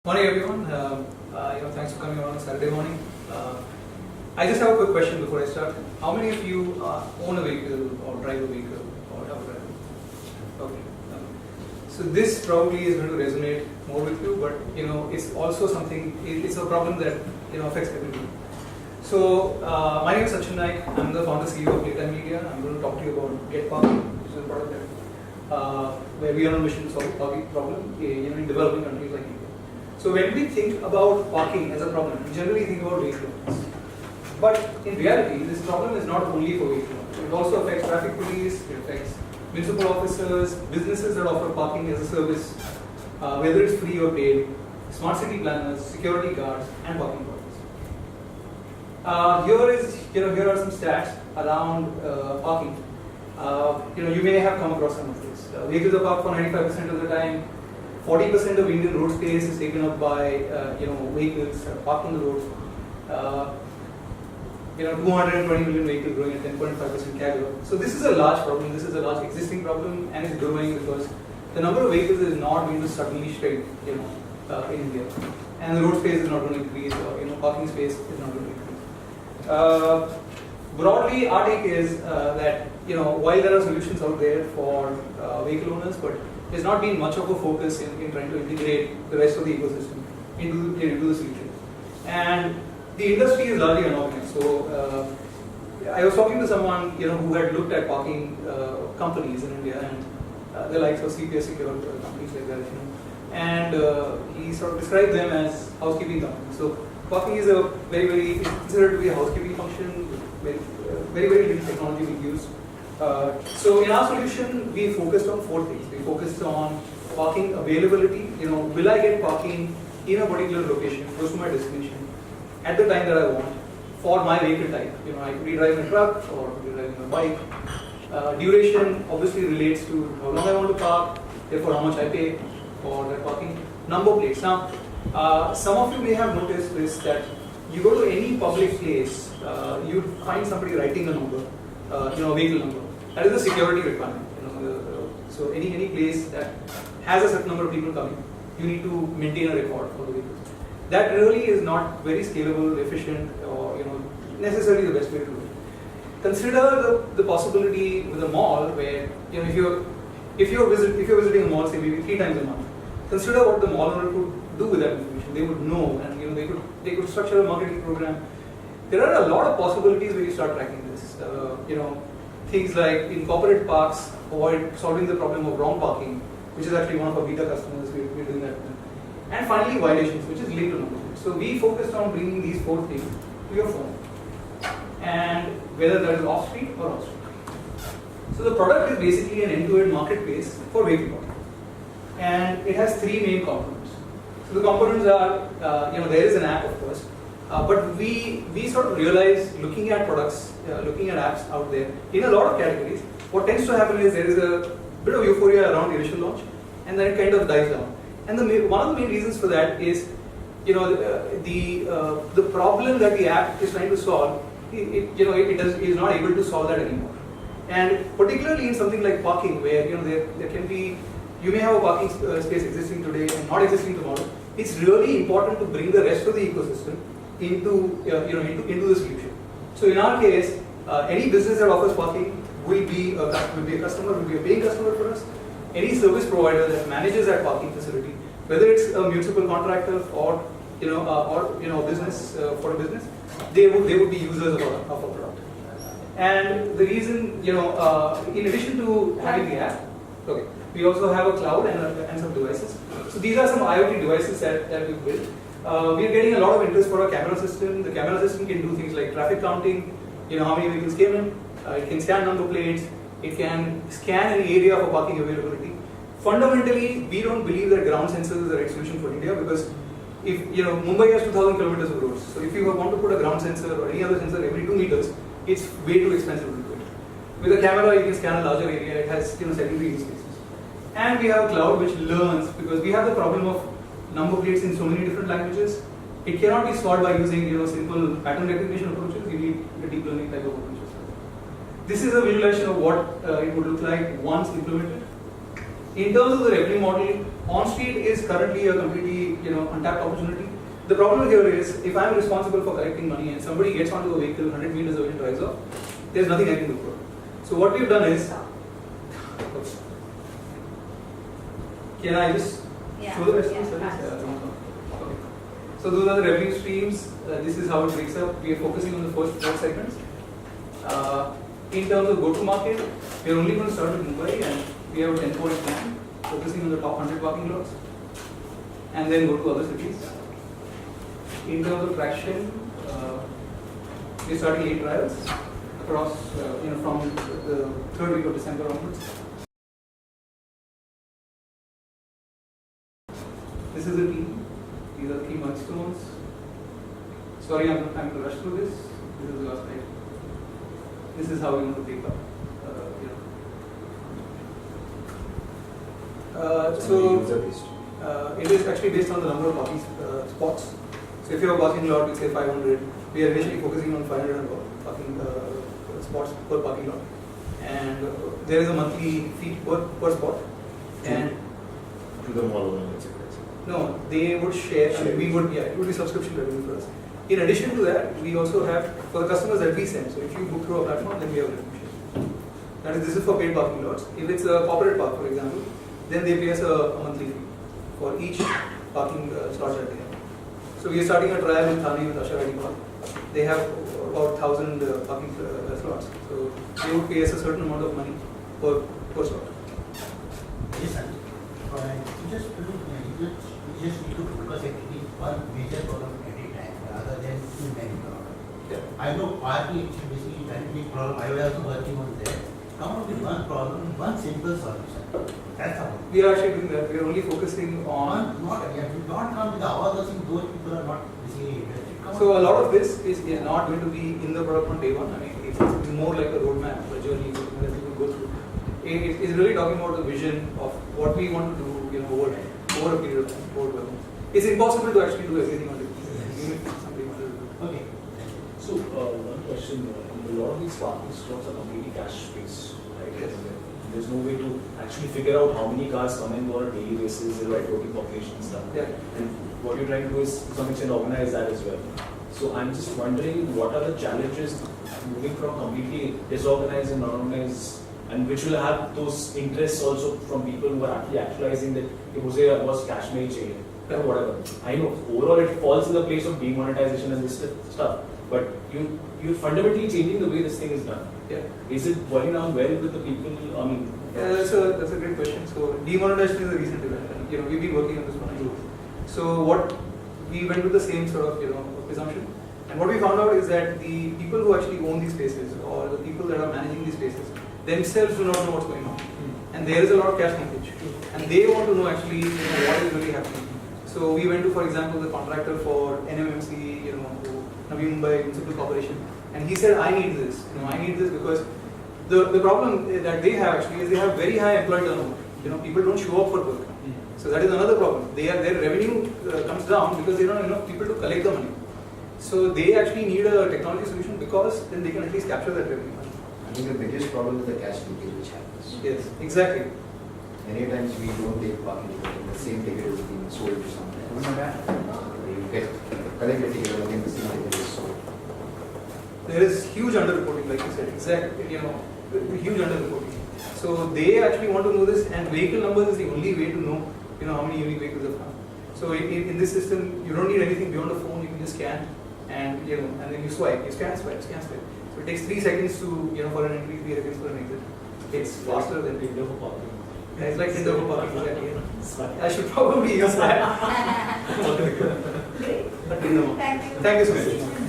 Morning everyone. Thanks for coming on Saturday morning. I just have a quick question before I start. How many of you own a vehicle or drive a vehicle or have a driver? Okay. So this probably is going to resonate more with you, but it's also something. It's a problem that affects everybody. So my name is Sachin Naik. I'm the founder CEO of Data Media. I'm going to talk to you about GetParking, which is a product that where we are on a mission to solve the parking problem in developing countries like India. So when we think about parking as a problem, we generally think about vehicle owners. But in reality, this problem is not only for vehicle owners. It also affects traffic police, it affects municipal officers, businesses that offer parking as a service, whether it's free or paid, smart city planners, security guards, and parking police. Here are some stats around parking. You may have come across some of this. Vehicles are parked for 95% of the time. 40% of Indian road space is taken up by vehicles parked on the roads. 220 million vehicles growing at 10.5% CAGR. So this is a large problem. This is a large existing problem, and it's growing because the number of vehicles is not going to suddenly shrink, in India, and the road space is not going to increase, or parking space is not going to increase. Broadly, our take is that while there are solutions out there for vehicle owners, but there's not been much of a focus in trying to integrate the rest of the ecosystem into the solution. And the industry is largely unorganized. So I was talking to someone who had looked at parking companies in India and the likes of CPS Secure companies like that, and he sort of described them as housekeeping companies. So parking is a very considered to be a housekeeping function, very little technology being used. So in our solution, we focused on four things. We focused on parking availability. Will I get parking in a particular location, close to my destination, at the time that I want, for my vehicle type? I could be driving a truck or could be driving a bike. Duration obviously relates to how long I want to park, therefore how much I pay for that parking. Number plates. Now, some of you may have noticed this, that you go to any public place, you find somebody writing a number, a vehicle number. That is a security requirement. So any place that has a certain number of people coming, you need to maintain a record for the vehicles. That really is not very scalable, efficient, or necessarily the best way to do it. Consider the possibility with a mall where if you're visiting a mall, say maybe 3 times a month, consider what the mall owner could do with that information. They would know, and they could structure a marketing program. There are a lot of possibilities when you start tracking this. Things like in corporate parks, avoid solving the problem of wrong parking, which is actually one of our beta customers. We're doing that. And finally, violations, which is linked to number plates. So we focused on bringing these 4 things to your phone, and whether that is off street or on street. So the product is basically an end-to-end marketplace for vehicle parking, and it has 3 main components. So the components are, there is an app, of course. But we sort of realize, looking at products, looking at apps out there in a lot of categories, what tends to happen is there is a bit of euphoria around the initial launch, and then it kind of dies down. And one of the main reasons for that is, the problem that the app is trying to solve, it is not able to solve that anymore. And particularly in something like parking, where there can be, you may have a parking space existing today and not existing tomorrow. It's really important to bring the rest of the ecosystem into the solution. So in our case, any business that offers parking will be a customer, will be a paying customer for us. Any service provider that manages that parking facility, whether it's a municipal contractor or business for a business, they would be users of our product. And the reason, in addition to having the app, okay, we also have a cloud and some devices. So these are some IoT devices that we built. We are getting a lot of interest for our camera system. The camera system can do things like traffic counting, how many vehicles came in, it can scan number plates, it can scan an area for parking availability. Fundamentally, we don't believe that ground sensors is the right solution for India, because if Mumbai has 2,000 kilometers of roads, so if you want to put a ground sensor or any other sensor every 2 meters, it's way too expensive to do it. With a camera, you can scan a larger area. It has secondary use cases. And we have a cloud which learns, because we have the problem of number plates in so many different languages. It cannot be solved by using simple pattern recognition approaches. You need a deep learning type of approaches. This is a visualization of what it would look like once implemented. In terms of the revenue model, On street is currently a completely untapped opportunity. The problem here is if I am responsible for collecting money and somebody gets onto a vehicle 100 meters away and drives off, there's nothing I can do for it. So what we've done is, can I just show the rest of the service? Okay. So those are the revenue streams. This is how it breaks up. We are focusing on the first 4 segments. In terms of go-to-market, we are only going to start with Mumbai and we have a 10-point plan, focusing on the top 100 parking lots, and then go to other cities. In terms of traction, we're starting 8 trials across, from the 3rd week of December onwards. This is the team. These are the key milestones. Sorry, I'm going to rush through this. This is the last slide. This is how we want to take up. It is actually based on the number of parking spots. So if you have a parking lot with say 500, we are initially focusing on 500 parking spots per parking lot, and there is a monthly fee per spot. And to the mall owner, no, they would share. We would, it would be subscription revenue for us. In addition to that, we also have for the customers that we send. So if you book through a platform, then we have revenue share. That is, this is for paid parking lots. If it's a corporate park, for example, then they pay us a monthly fee for each parking slot that they have. So we are starting a trial in Thane with Asha ID Park. They have about 1,000 parking slots. So they would pay us a certain amount of money per slot. Yes, sir. You just need to focus actually one major problem at a time rather than too many problems. Yeah. I know parking is basically a big problem. I was also working on that. Come up with one problem, one simple solution. That's all. We are actually doing that. We are only focusing on. Not come with all those things. Those people are not basically interested. So a lot of this is not going to be in the product on day one. I mean, it's more like a roadmap, a journey that we will go through. It's really talking about the vision of what we want to do, over a period of time. It's impossible to actually do everything on day one. Okay. So one question: a lot of these parking slots are completely cash based, right? Yes. There's no way to actually figure out how many cars come and go on a daily basis, the right voting population stuff. Yeah. And what you're trying to do is to some extent organize that as well. So I'm just wondering what are the challenges moving from completely disorganized and unorganized, and which will have those interests also from people who are actually actualizing that it was cash made chain or whatever. I know overall it falls in the place of demonetization and this stuff, but you're fundamentally changing the way this thing is done. Yeah. Is it boiling down well with the people? I mean, that's a great question. So demonetization is a recent event, and we've been working on this one. So what we went with the same sort of presumption, and what we found out is that the people who actually own these spaces or the people that are managing these spaces themselves do not know what's going on, and there is a lot of cash leakage, and they want to know actually what is really happening. So we went to, for example, the contractor for NMMC, Navi Mumbai Municipal Corporation, and he said, I need this. I need this because the problem that they have actually is they have very high employee turnover. People don't show up for work. So that is another problem. Their revenue comes down because they don't have enough people to collect the money. So they actually need a technology solution because then they can at least capture that revenue. I think the biggest problem is the cash leakage which happens. Yes, exactly. Many times we don't take parking ticket and the same ticket is being sold to someone else. You get collected ticket again, the same ticket is sold. There is huge underreporting, like you said, exactly. Huge underreporting. So they actually want to know this, and vehicle numbers is the only way to know, how many unique vehicles have come. So in this system, you don't need anything beyond the phone. You can just scan, and and then you swipe. You scan, swipe. So it takes 3 seconds to, for an entry, 3 seconds for an exit. It's faster than Tinder for parking. Yeah, it's like Tinder for parking, exactly. I should probably use that. Great. But Thank you so much.